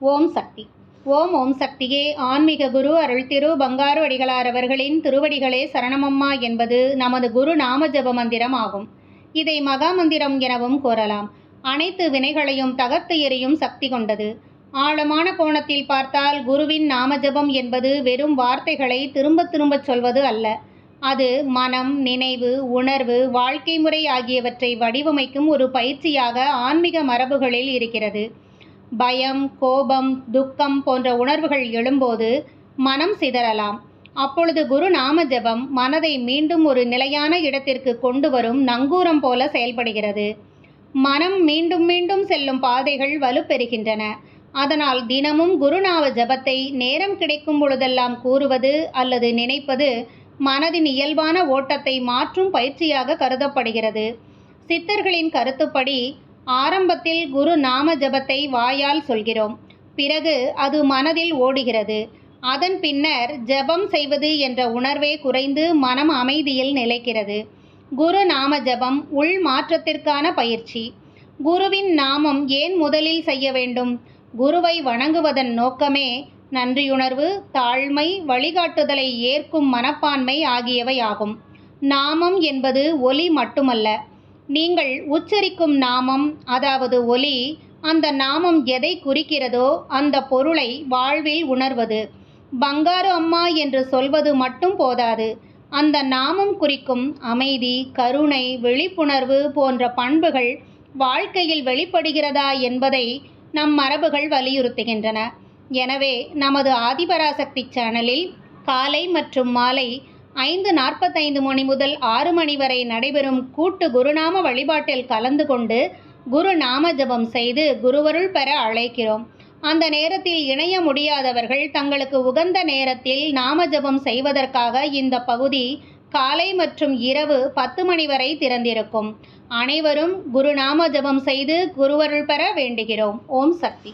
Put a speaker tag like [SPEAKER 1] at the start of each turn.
[SPEAKER 1] ஓம் சக்தி. ஓம் சக்தியே. ஆன்மீக குரு அருள் திரு பங்காரு அடிகளார் அவர்களின் திருவடிகளே சரணமம்மா என்பது நமது குரு நாம ஜப மந்திரம் ஆகும். இதை மகா மந்திரம் எனவும் கூறலாம். அனைத்து வினைகளையும் தகர்த்து எறியும் சக்தி கொண்டது. ஆழமான கோணத்தில் பார்த்தால் குருவின் நாம ஜபம் என்பது வெறும் வார்த்தைகளை திரும்ப திரும்ப சொல்வது அல்ல. அது மனம், நினைவு, உணர்வு, வாழ்க்கை முறை ஆகியவற்றை வடிவமைக்கும் ஒரு பயிற்சியாக ஆன்மீக மரபுகளில் இருக்கிறது. பயம், கோபம், துக்கம் போன்ற உணர்வுகள் எழும்போது மனம் சிதறலாம். அப்பொழுது குரு நாம ஜபம் மனதை மீண்டும் ஒரு நிலையான இடத்திற்கு கொண்டு வரும் நங்கூரம் போல செயல்படுகிறது. மனம் மீண்டும் மீண்டும் செல்லும் பாதைகள் வலுப்பெறுகின்றன. அதனால் தினமும் குருநாம ஜபத்தை நேரம் கிடைக்கும் பொழுதெல்லாம் கூறுவது அல்லது நினைப்பது மனதின் இயல்பான ஓட்டத்தை மாற்றும் பயிற்சியாக கருதப்படுகிறது. சித்தர்களின் கருத்துப்படி ஆரம்பத்தில் குரு நாம ஜபத்தை வாயால் சொல்கிறோம். பிறகு அது மனதில் ஓடுகிறது. அதன் பின்னர் ஜபம் செய்வது என்ற உணர்வே குறைந்து மனம் அமைதியில் நிலைக்கிறது. குரு நாம ஜபம் உள் மாற்றத்திற்கான பயிற்சி. குருவின் நாமம் ஏன் முதலில் செய்ய வேண்டும்? குருவை வணங்குவதன் நோக்கமே நன்றியுணர்வு, தாழ்மை, வழிகாட்டுதலை ஏற்கும் மனப்பான்மை ஆகியவை ஆகும். நாமம் என்பது ஒலி மட்டுமல்ல. நீங்கள் உச்சரிக்கும் நாமம், அதாவது ஒலி, அந்த நாமம் எதை குறிக்கிறதோ அந்த பொருளை வாழ்வில் உணர்வது. பங்காரு அம்மா என்று சொல்வது மட்டும் போதாது. அந்த நாமம் குறிக்கும் அமைதி, கருணை, விழிப்புணர்வு போன்ற பண்புகள் வாழ்க்கையில் வெளிப்படுகிறதா என்பதை நம் மரபுகள் வலியுறுத்துகின்றன. எனவே நமது ஆதிபராசக்தி சேனலில் காலை மற்றும் மாலை 5:45 மணி முதல் 6 மணி வரை நடைபெறும் கூட்டு குருநாம வழிபாட்டில் கலந்து கொண்டு குரு நாம ஜபம் செய்து குருவருள் பெற அழைக்கிறோம். அந்த நேரத்தில் இணைய முடியாதவர்கள் தங்களுக்கு உகந்த நேரத்தில் நாம ஜபம் செய்வதற்காக இந்த பகுதி காலை மற்றும் இரவு 10 மணி வரை திறந்திருக்கும். அனைவரும் குரு நாம ஜபம் செய்து குருவருள் பெற வேண்டுகிறோம். ஓம் சக்தி.